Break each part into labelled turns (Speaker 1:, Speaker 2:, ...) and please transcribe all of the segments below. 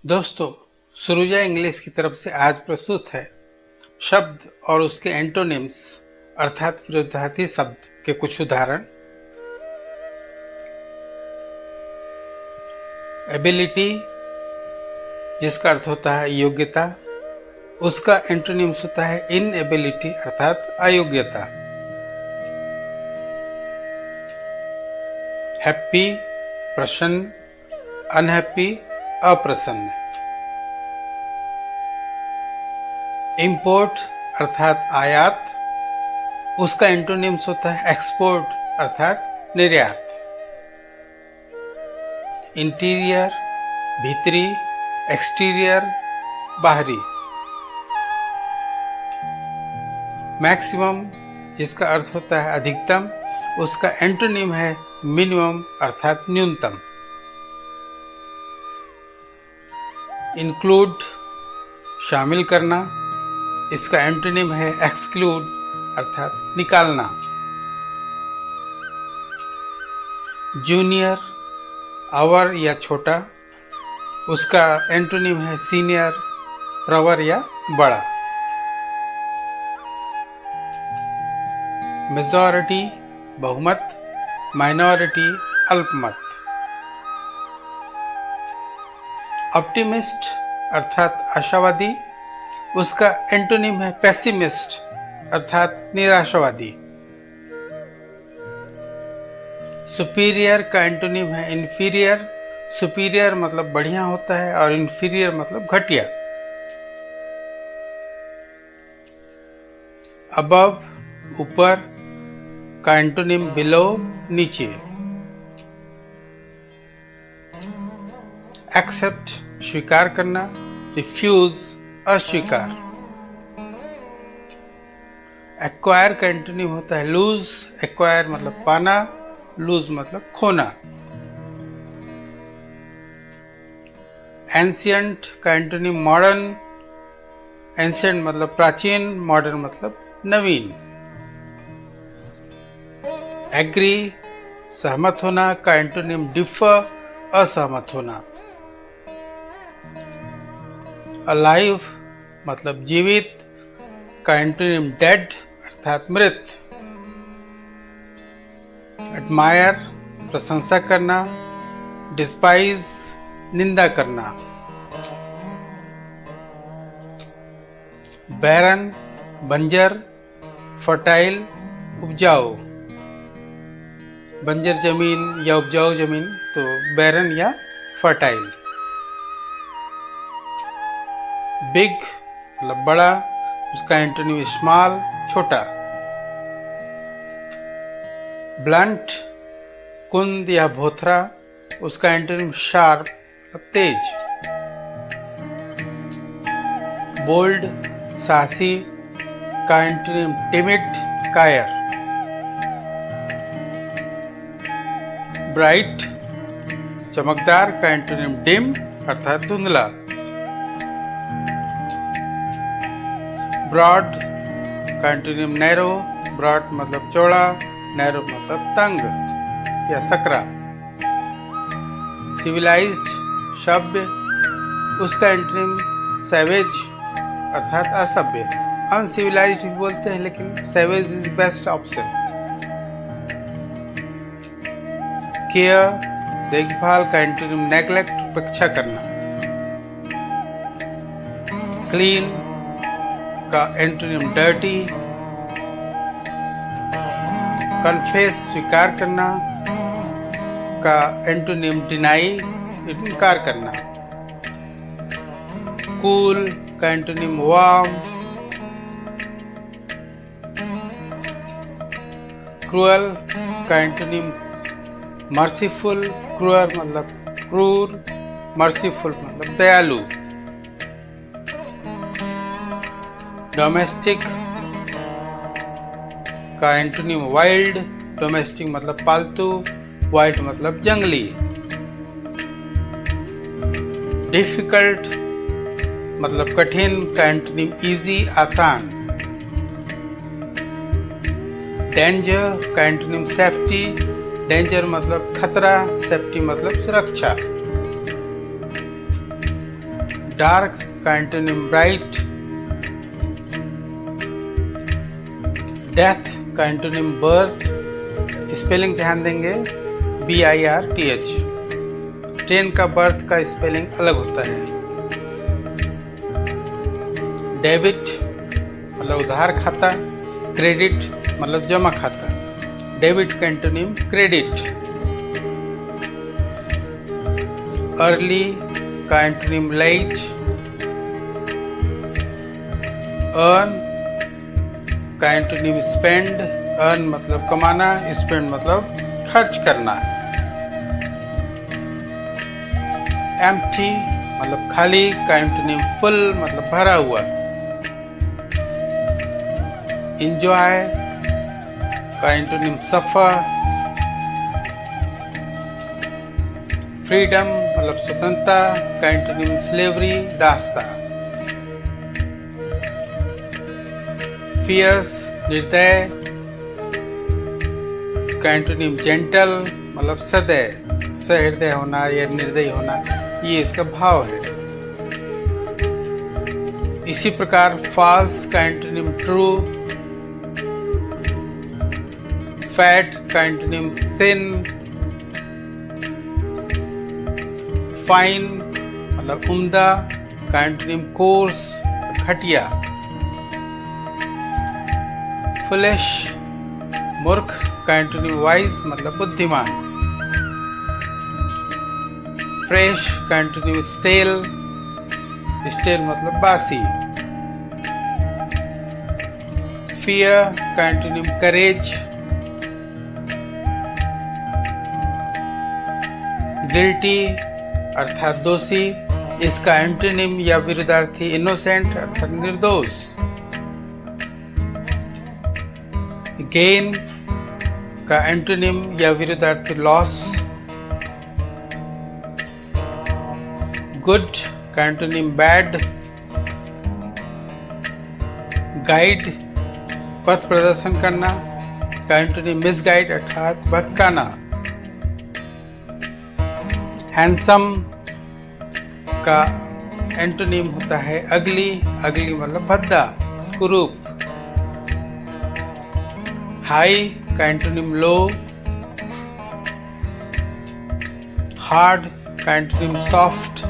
Speaker 1: दोस्तों, सुरुजा इंग्लिश की तरफ से आज प्रस्तुत है शब्द और उसके एंटोनिम्स अर्थात विरोधार्थी शब्द के कुछ उदाहरण। एबिलिटी, जिसका अर्थ होता है योग्यता, उसका एंटोनिम्स होता है इनएबिलिटी अर्थात अयोग्यता। हैप्पी, प्रसन्न, अनहैप्पी, अप्रसन्न। इंपोर्ट अर्थात आयात, उसका एंटोनिम्स होता है एक्सपोर्ट अर्थात निर्यात। इंटीरियर, भीतरी, एक्सटीरियर, बाहरी। मैक्सिमम, जिसका अर्थ होता है अधिकतम, उसका एंटोनिम है मिनिमम अर्थात न्यूनतम। इंक्लूड, शामिल करना, इसका एंटोनिम है एक्सक्लूड अर्थात निकालना। जूनियर, अवर या छोटा, उसका एंटोनिम है सीनियर, प्रवर या बड़ा। मेजॉरिटी, बहुमत, माइनॉरिटी, अल्पमत। ऑप्टिमिस्ट अर्थात आशावादी, उसका एंटोनिम है पेसिमिस्ट अर्थात निराशावादी। सुपीरियर का एंटोनिम है इंफीरियर। सुपीरियर मतलब बढ़िया होता है और इंफीरियर मतलब घटिया। अबव, ऊपर, का एंटोनिम बिलो, नीचे। एक्सेप्ट, स्वीकार करना, रिफ्यूज, अस्वीकार। एक्वायर का एंटोनिम होता है लूज। एक्वायर मतलब पाना, लूज मतलब खोना। एंशियंट का एंटोनिम मॉडर्न। एंशियंट मतलब प्राचीन, मॉडर्न मतलब नवीन। एग्री, सहमत होना, का एंटोनिम डिफर, असहमत होना। अलाइव मतलब जीवित, का एंटोनिम डेड अर्थात मृत। एडमायर, प्रशंसा करना, डिस्पाइज, निंदा करना। बैरन, बंजर, फर्टाइल, उपजाऊ। बंजर जमीन या उपजाऊ जमीन तो बैरन या फर्टाइल। बिग मतलब बड़ा, उसका एंटोनिम स्मॉल, छोटा। ब्लंट, कुंद या भोथरा, उसका एंटोनिम शार्प मतलब तेज। बोल्ड, साहसी, का एंटोनिम टिमिड, कायर। ब्राइट, चमकदार, का एंटोनिम डिम अर्थात धुंधला। ब्रॉड, का एंटोनिम नैरो। ब्रॉड मतलब चौड़ा, नैरो मतलब तंग या सकरा। सिविलाइज्ड, सभ्य, उसका एंटोनिम सैवेज अर्थात असभ्य। अनसिविलाइज्ड भी बोलते हैं लेकिन savage is best option. Care, देखभाल, का एंटोनिम नेग्लेक्ट, उपेक्षा करना। क्लीन, का एंटोनिम डर्टी। कन्फेस, स्वीकार करना, का एंटोनिम डिनाई, इनकार करना। कूल, का एंटोनिम वार्म। क्रूअल, का एंटोनिम मर्सीफुल। क्रूअल मतलब क्रूर, मर्सीफुल मतलब दयालु। डोमेस्टिक, का एंटोनिम वाइल्ड। डोमेस्टिक मतलब पालतू, वाइल्ड मतलब जंगली। डिफिकल्ट मतलब कठिन, का एंटोनिम इजी, आसान। डेंजर, का एंटोनिम सेफ्टी। डेंजर मतलब खतरा, सेफ्टी मतलब सुरक्षा। डार्क का एंटोनिम ब्राइट, डेथ का एंटोनिम बर्थ, स्पेलिंग ध्यान देंगे BIRTH। ट्रेन का बर्थ का स्पेलिंग अलग होता है। डेबिट मतलब उधार खाता, क्रेडिट मतलब जमा खाता। डेबिट का एंटोनिम क्रेडिट। अर्ली का एंटोनिम लेट। अर्न का एंटोनिम स्पेंड। अर्न मतलब कमाना, स्पेंड मतलब खर्च करना। एम्प्टी मतलब खाली का एंटोनिम फुल मतलब भरा हुआ। एंजॉय का एंटोनिम सफर। फ्रीडम मतलब स्वतंत्रता का एंटोनिम स्लेवरी दासता। फियर्स निर्दय का एंटोनिम जेंटल मतलब सदैव, सहृदय होना या निर्दयी होना, ये इसका भाव है। इसी प्रकार फॉल्स का एंटोनिम ट्रू। फैट का एंटोनिम थिन। फाइन मतलब उम्दा का एंटोनिम कोर्स घटिया। फुलिश मूर्ख का एंटोनिम वाइज मतलब बुद्धिमान। फ्रेश का एंटोनिम स्टेल। स्टेल मतलब बासी। फियर का एंटोनिम करेज। गिल्टी अर्थात दोषी, इसका एंटोनिम या विरुद्धार्थी इनोसेंट अर्थात निर्दोष। गेन का एंटोनिम या विरुद्धार्थी लॉस। गुड का एंटोनिम बैड। गाइड पथ प्रदर्शन करना का एंटोनिम मिसगाइड अर्थात भटकाना। हैंडसम का एंटोनिम होता है अगली। अगली मतलब भद्दा, कुरूप। हाई का एंटोनिम लो। हार्ड का एंटोनिम सॉफ्ट।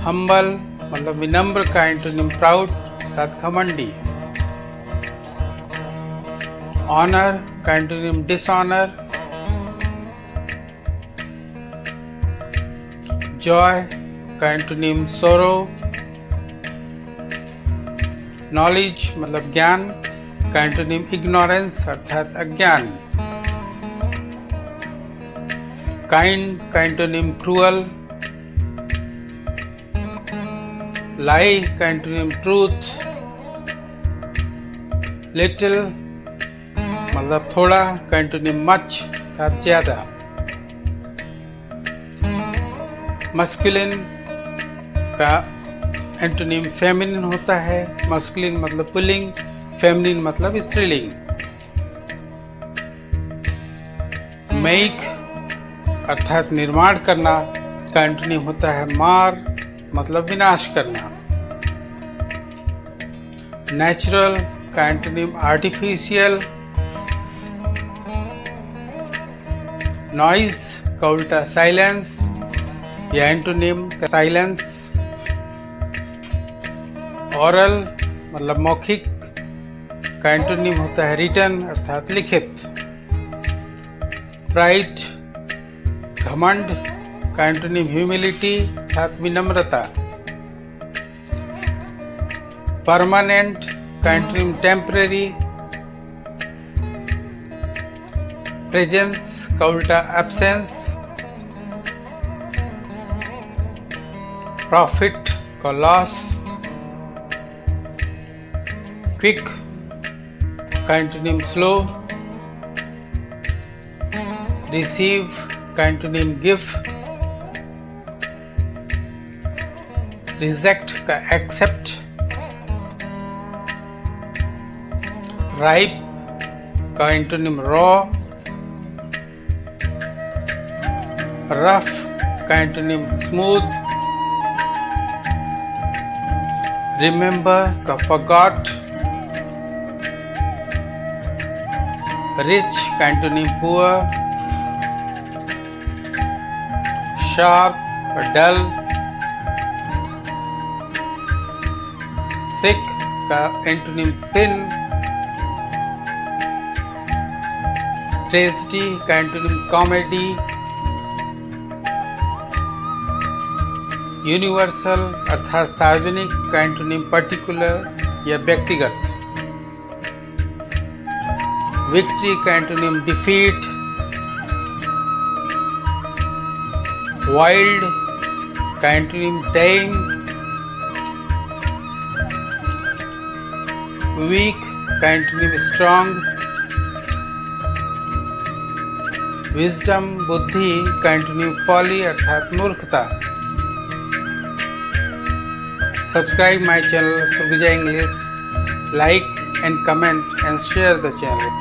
Speaker 1: हम्बल मतलब विनम्र का एंटोनिम प्राउड अर्थात घमंडी। ऑनर का एंटोनिम डिसऑनर। जॉय का एंटोनिम सोरो। नॉलेज मतलब ज्ञान का एंटोनिम इग्नोरेंस अर्थात अज्ञान। काइंड का एंटोनिम क्रूअल। लाई का एंटोनिम ट्रूथ। लिटिल मतलब थोड़ा का एंटोनिम मच अर्थात ज्यादा। मस्कुलिन का एंटोनिम फेमिनिन होता है। मस्कुलिन मतलब पुल्लिंग, फेमिनिन मतलब स्त्रीलिंग। मेक अर्थात निर्माण करना का एंटोनिम होता है मार मतलब विनाश करना। नेचुरल का एंटोनिम आर्टिफिशियल। नॉइज का उल्टा साइलेंस या एंटोनिम साइलेंस। ओरल मतलब मौखिक का एंटोनिम होता है रिटन अर्थात लिखित। प्राइड घमंड का एंटोनिम ह्यूमिलिटी अर्थात विनम्रता। परमानेंट का एंटोनिम टेम्परेरी। प्रेजेंस का उल्टा एब्सेंस। प्रॉफिट का लॉस। क्विक का एंटोनिम स्लो। रिसीव का एंटोनिम गिव। रिजेक्ट का एक्सेप्ट। राइप का एंटोनिम रॉ। रफ का एंटोनिम स्मूथ, रिमेंबर का फॉरगॉट, रिच का एंटोनिम पुअर, शार्प का डल, थिक का एंटोनिम थिन, ट्रेजिडी का एंटोनिम कॉमेडी, यूनिवर्सल अर्थात सार्वजनिक का एंटोनिम पर्टिकुलर या व्यक्तिगत, विक्ट्री का एंटोनिम डिफीट, वाइल्ड का एंटोनिम टेम, वीक का एंटोनिम स्ट्रॉन्ग, विजडम बुद्धि का एंटोनिम फॉली अर्थात मूर्खता। Subscribe my channel Surguja English, like and comment and share the channel.